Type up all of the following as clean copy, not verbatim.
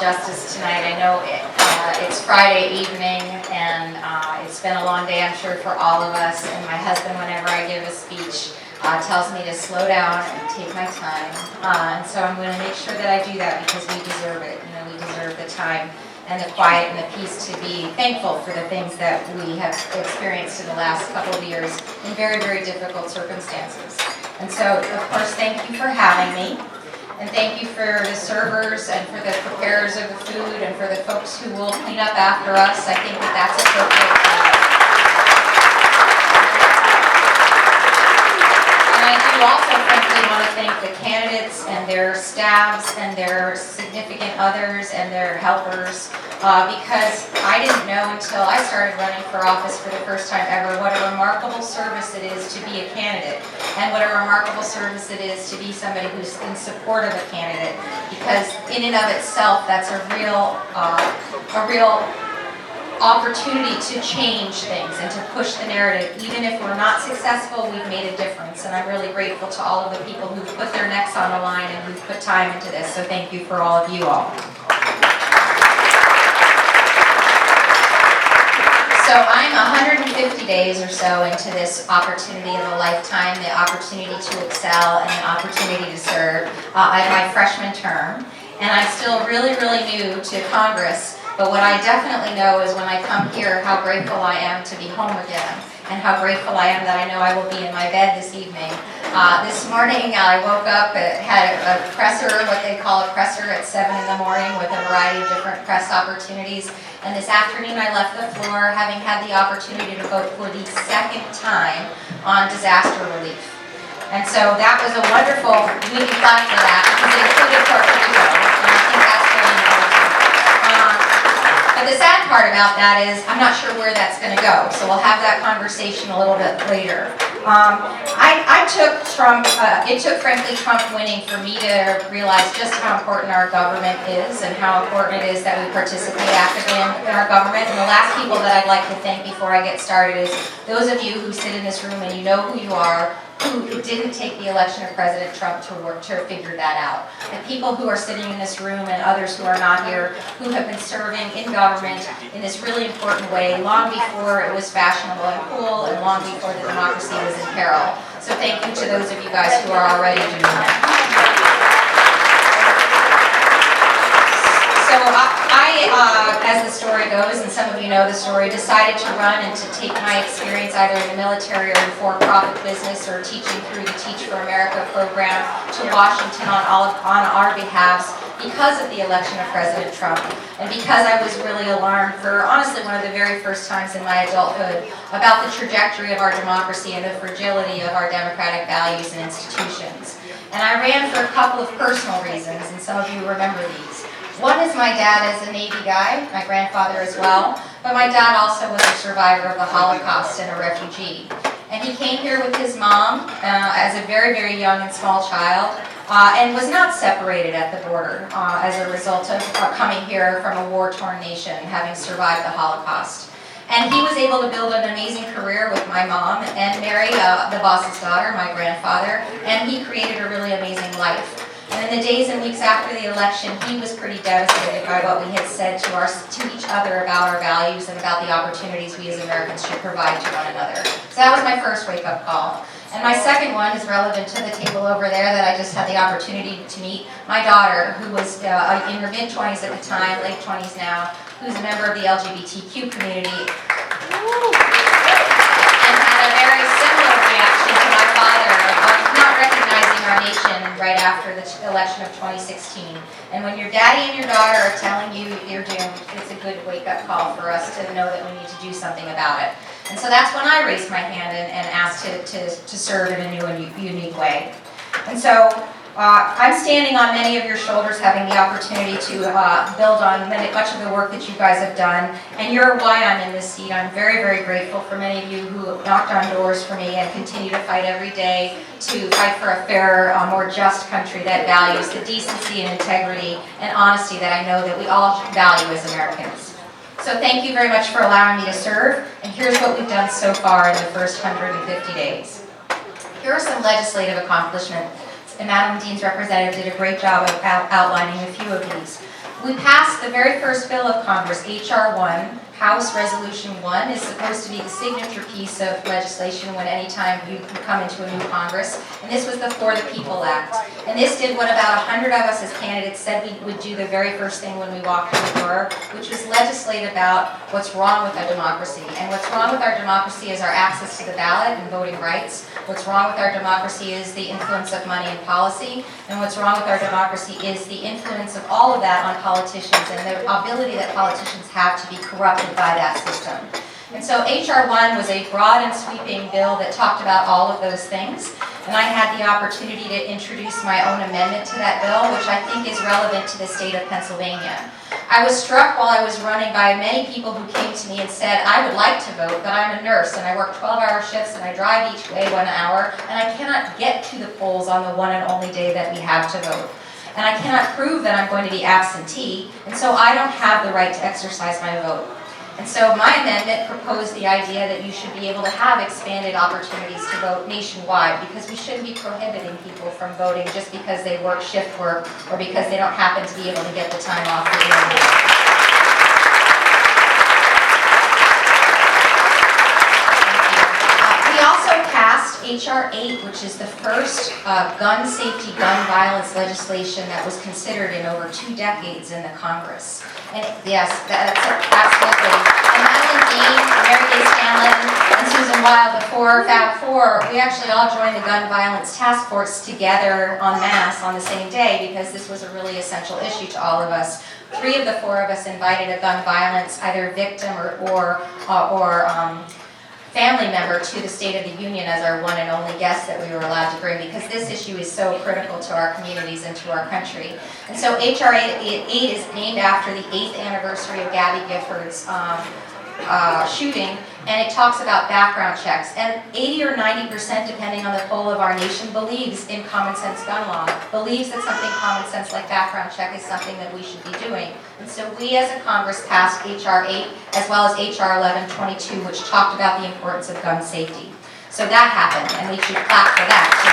justice tonight. I know it's Friday evening, and it's been a long day, I'm sure, for all of us. And my husband, whenever I give a speech, tells me to slow down and take my time. And so I'm going to make sure that I do that because we deserve it. You know, we deserve the time and the quiet and the peace to be thankful for the things that we have experienced in the last couple of years in very, very difficult circumstances. And so, of course, thank you for having me. And thank you for the servers and for the preparers of the food and for the folks who will clean up after us. I think that that's appropriate. And I do also frankly want to thank the candidates and their staffs and their significant others and their helpers because I didn't know until I started running for office for the first time ever what a remarkable service it is to be a candidate and what a remarkable service it is to be somebody who's in support of a candidate, because in and of itself that's a real opportunity to change things and to push the narrative. Even if we're not successful, we've made a difference, and I'm really grateful to all of the people who've put their necks on the line and who've put time into this, so thank you for all of you all. So I'm 150 days or so into this opportunity of a lifetime, the opportunity to excel and the opportunity to serve. I have my freshman term, and I'm still really, really new to Congress, but what I definitely know is when I come here how grateful I am to be home again, and how grateful I am that I know I will be in my bed this evening. This morning I woke up, had a presser, what they call a presser, at 7 in the morning with a variety of different press opportunities. And this afternoon I left the floor having had the opportunity to vote for the second time on disaster relief. And so that was a wonderful, we can clap for that because it included Puerto Rico. And I think that's really important. But the sad part about that is I'm not sure where that's going to go. So we'll have that conversation a little bit later. I took Trump, it took frankly Trump winning for me to realize just how important our government is and how important it is that we participate actively in our government. And the last people that I'd like to thank before I get started is those of you who sit in this room and you know who you are, who didn't take the election of President Trump to work to figure that out. The people who are sitting in this room and others who are not here, who have been serving in government in this really important way long before it was fashionable and cool and long before the democracy was in peril. So thank you to those of you guys who are already doing that. So I, as the story goes, and some of you know the story, decided to run and to take my experience either in the military or in for-profit business or teaching through the Teach for America program to Washington on our behalves because of the election of President Trump and because I was really alarmed for honestly one of the very first times in my adulthood about the trajectory of our democracy and the fragility of our democratic values and institutions. And I ran for a couple of personal reasons, and some of you remember these. One is my dad is a Navy guy, my grandfather as well, but my dad also was a survivor of the Holocaust and a refugee. And he came here with his mom as a very, very young and small child and was not separated at the border as a result of coming here from a war-torn nation, having survived the Holocaust. And he was able to build an amazing career with my mom and marry the boss's daughter, my grandfather, and he created a really amazing life. And in the days and weeks after the election, he was pretty devastated by what we had said to each other about our values and about the opportunities we as Americans should provide to one another. So that was my first wake-up call. And my second one is relevant to the table over there that I just had the opportunity to meet my daughter, who was in her mid-20s at the time, late 20s now, who's a member of the LGBTQ community. And had a very similar reaction to my father of not recognizing our nation right after the election of 2016. And when your daddy and your daughter are telling you you're doomed, it's a good wake-up call for us to know that we need to do something about it. And so that's when I raised my hand and asked to serve in a new and unique way. And so I'm standing on many of your shoulders, having the opportunity to build on much of the work that you guys have done, and you're why I'm in this seat. I'm very, very grateful for many of you who knocked on doors for me and continue to fight every day to fight for a fairer, more just country that values the decency and integrity and honesty that I know that we all value as Americans. So thank you very much for allowing me to serve, and here's what we've done so far in the first 150 days. Here are some legislative accomplishments, and Madam Dean's representative did a great job of outlining a few of these. We passed the very first bill of Congress, H.R. 1, House Resolution 1 is supposed to be the signature piece of legislation when anytime you come into a new Congress. And this was the For the People Act. And this did what about 100 of us as candidates said we would do the very first thing when we walked in the door, which was legislate about what's wrong with our democracy. And what's wrong with our democracy is our access to the ballot and voting rights. What's wrong with our democracy is the influence of money and policy. And what's wrong with our democracy is the influence of all of that on politicians and the ability that politicians have to be corrupted by that system. And so H.R. 1 was a broad and sweeping bill that talked about all of those things. And I had the opportunity to introduce my own amendment to that bill, which I think is relevant to the state of Pennsylvania. I was struck while I was running by many people who came to me and said, I would like to vote, but I'm a nurse and I work 12-hour shifts and I drive each way 1 hour and I cannot get to the polls on the one and only day that we have to vote. And I cannot prove that I'm going to be absentee, and so I don't have the right to exercise my vote. And so my amendment proposed the idea that you should be able to have expanded opportunities to vote nationwide, because we shouldn't be prohibiting people from voting just because they work shift work or because they don't happen to be able to get the time off for doing it. We also passed H.R. 8, which is the first gun safety, gun violence legislation that was considered in over 2 decades in the Congress. And yes, that's absolutely. And Madeline Dean, Mary Day Scanlon, and Susan Wild, the Fab Four, we actually all joined the Gun Violence Task Force together en masse on the same day because this was a really essential issue to all of us. 3 of the 4 of us invited a gun violence either victim or family member to the State of the Union as our one and only guest that we were allowed to bring, because this issue is so critical to our communities and to our country. And so H.R. 8 is named after the 8th anniversary of Gabby Gifford's shooting, and it talks about background checks. And 80 or 90%, depending on the poll of our nation, believes in common sense gun law, believes that something common sense like background check is something that we should be doing. And so we as a Congress passed H.R. 8 as well as H.R. 1122, which talked about the importance of gun safety. So that happened, and we should clap for that too.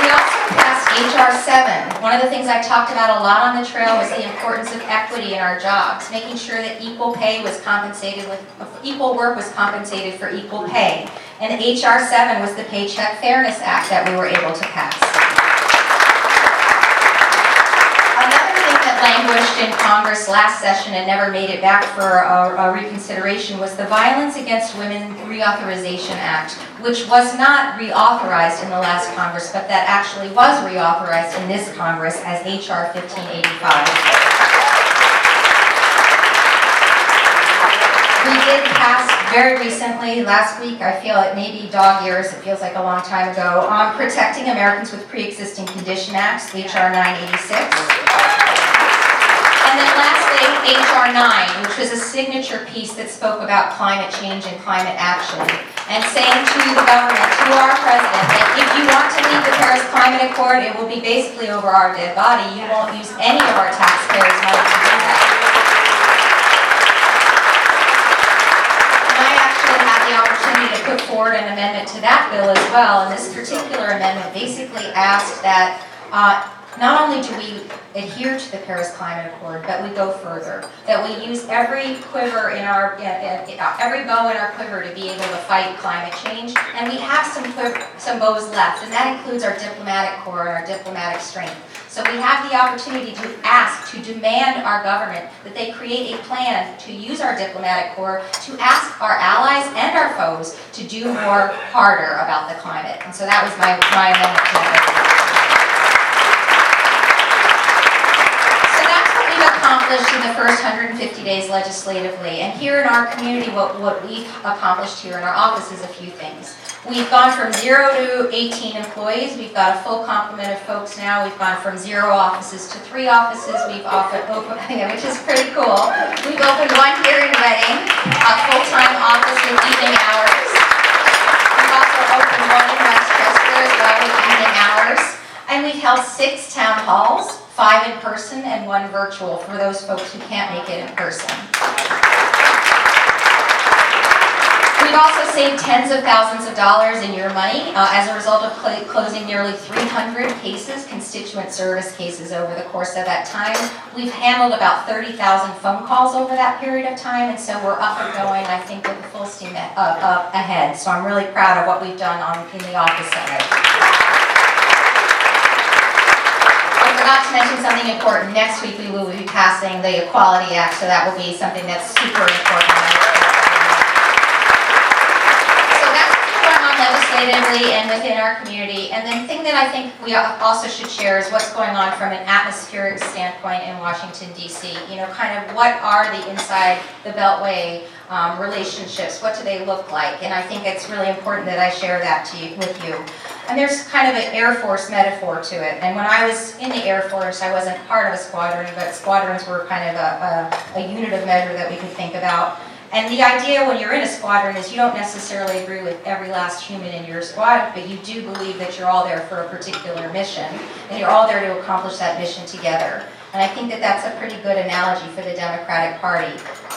We also passed H.R. 7. One of the things I talked about a lot on the trail was the importance of equity in our jobs, making sure that equal pay was compensated with, equal work was compensated for equal pay. And H.R. 7 was the Paycheck Fairness Act that we were able to pass. Another thing that languished in Congress last session and never made it back for a reconsideration was the Violence Against Women Reauthorization Act, which was not reauthorized in the last Congress, but that actually was reauthorized in this Congress as H.R. 1585. We did pass very recently, last week, I feel it may be dog years, it feels like a long time ago, on Protecting Americans with Pre-Existing Condition Acts, H.R. 986. And then lastly, H.R. 9, which was a signature piece that spoke about climate change and climate action, and saying to the government, to our president, that if you want to leave the Paris Climate Accord, it will be basically over our dead body. You won't use any of our taxpayers' money to do that. And I actually had the opportunity to put forward an amendment to that bill as well, and this particular amendment basically asked that not only do we adhere to the Paris Climate Accord, but we go further. That we use every quiver in our, every bow in our quiver to be able to fight climate change. And we have some bows left, and that includes our diplomatic corps and our diplomatic strength. So we have the opportunity to ask, to demand our government that they create a plan to use our diplomatic corps to ask our allies and our foes to do more harder about the climate. And so that was my amendment to that. Accomplished in the first 150 days legislatively. And here in our community, what we've accomplished here in our office is a few things. We've gone from 0 to 18 employees. We've got a full complement of folks now. We've gone from 0 offices to 3 offices. We've opened, which is pretty cool. We've opened 1 here in Reading, a full-time office with evening hours. We've also opened 1 in Westchester as well with evening hours. And we've held 6 town halls, 5 in person and 1 virtual for those folks who can't make it in person. We've also saved tens of thousands of dollars in your money as a result of closing nearly 300 cases, constituent service cases, over the course of that time. We've handled about 30,000 phone calls over that period of time, and so we're up and going, I think, with full steam up ahead. So I'm really proud of what we've done in the office side. I forgot to mention something important. Next week we will be passing the Equality Act, so that will be something that's super important. Legislatively and within our community. And the thing that I think we also should share is what's going on from an atmospheric standpoint in Washington, D.C. You know, kind of what are the inside the Beltway relationships? What do they look like? And I think it's really important that I share that with you. And there's kind of an Air Force metaphor to it. And when I was in the Air Force, I wasn't part of a squadron, but squadrons were kind of a unit of measure that we could think about. And the idea when you're in a squadron is you don't necessarily agree with every last human in your squad, but you do believe that you're all there for a particular mission, and you're all there to accomplish that mission together. And I think that that's a pretty good analogy for the Democratic Party.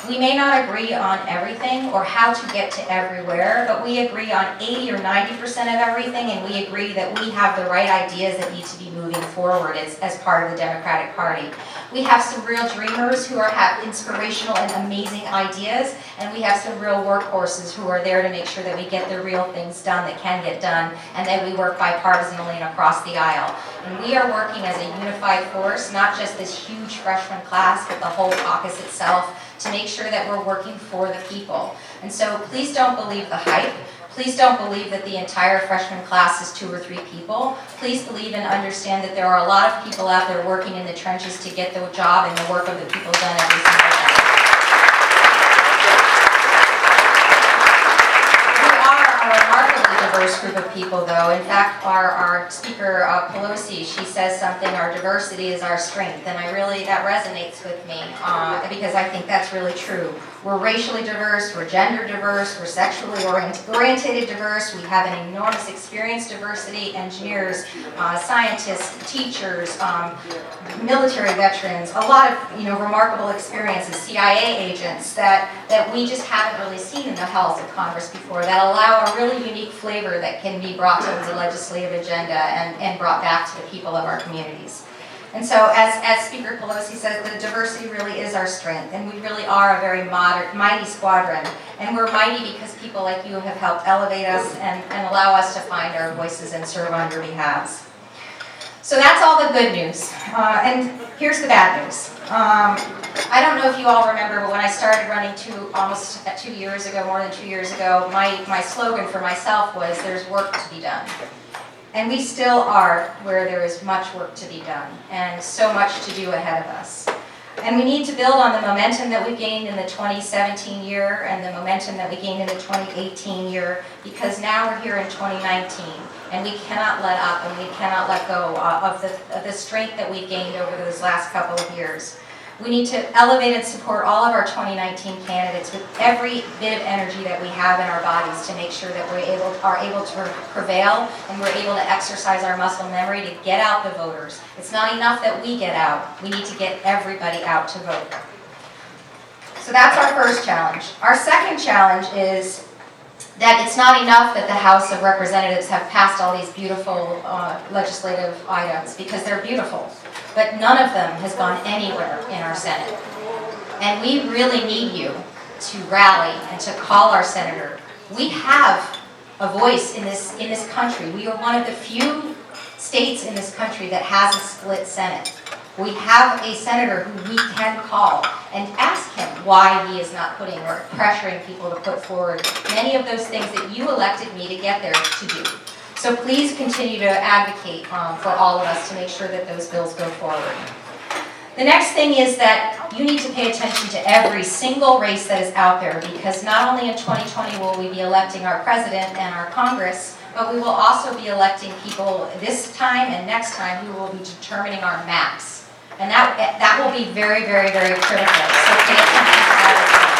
We may not agree on everything or how to get to everywhere, but we agree on 80 or 90% of everything, and we agree that we have the right ideas that need to be moving forward as part of the Democratic Party. We have some real dreamers who have inspirational and amazing ideas, and we have some real workhorses who are there to make sure that we get the real things done that can get done, and that we work bipartisanly and across the aisle. And we are working as a unified force, not just this huge freshman class, but the whole caucus itself, to make sure that we're working for the people. And so please don't believe the hype. Please don't believe that the entire freshman class is 2 or 3 people. Please believe and understand that there are a lot of people out there working in the trenches to get the job and the work of the people done every single day. We are a remarkably diverse group of people, though. In fact, our speaker, Pelosi, she says something, our diversity is our strength, and that resonates with me because I think that's really true. We're racially diverse, we're gender diverse, we're sexually orientated diverse, we have an enormous experience diversity, engineers, scientists, teachers, military veterans, a lot of remarkable experiences, CIA agents that we just haven't really seen in the halls of Congress before, that allow a really unique flavor that can be brought to the legislative agenda and brought back to the people of our communities. And so, as Speaker Pelosi says, the diversity really is our strength, and we really are a very mighty squadron. And we're mighty because people like you have helped elevate us and allow us to find our voices and serve on your behalves. So that's all the good news. And here's the bad news. I don't know if you all remember, but when I started running almost 2 years ago, more than 2 years ago, my slogan for myself was, "There's work to be done." And we still are where there is much work to be done and so much to do ahead of us. And we need to build on the momentum that we gained in the 2017 year and the momentum that we gained in the 2018 year, because now we're here in 2019 and we cannot let up and we cannot let go of the strength that we've gained over those last couple of years. We need to elevate and support all of our 2019 candidates with every bit of energy that we have in our bodies to make sure that we are able to prevail and we're able to exercise our muscle memory to get out the voters. It's not enough that we get out. We need to get everybody out to vote. So that's our first challenge. Our second challenge is that it's not enough that the House of Representatives have passed all these beautiful legislative items, because they're beautiful, but none of them has gone anywhere in our Senate. And we really need you to rally and to call our senator. We have a voice in this country. We are one of the few states in this country that has a split Senate. We have a senator who we can call and ask him why he is not putting or pressuring people to put forward many of those things that you elected me to get there to do. So please continue to advocate for all of us to make sure that those bills go forward. The next thing is that you need to pay attention to every single race that is out there, because not only in 2020 will we be electing our president and our Congress, but we will also be electing people this time and next time who will be determining our maps. And that will be very, very, very critical. So pay attention to that as well.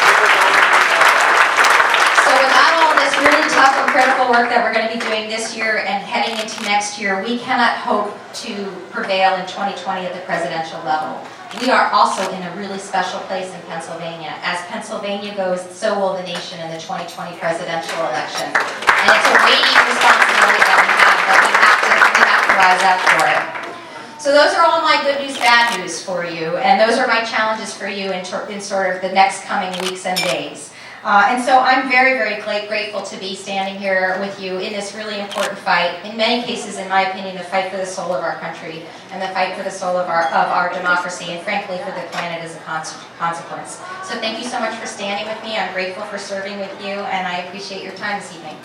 So without all this really tough and critical work that we're going to be doing this year and heading into next year, we cannot hope to prevail in 2020 at the presidential level. we are also in a really special place in Pennsylvania. As Pennsylvania goes, so will the nation in the 2020 presidential election. And it's a weighty responsibility that we have, but we have to rise up for it. So those are all my good news, bad news for you, and those are my challenges for you in sort of the next coming weeks and days. And so I'm very, very grateful to be standing here with you in this really important fight. In many cases, in my opinion, the fight for the soul of our country and the fight for the soul of our democracy, and frankly for the planet as a consequence. So thank you so much for standing with me. I'm grateful for serving with you, and I appreciate your time this evening.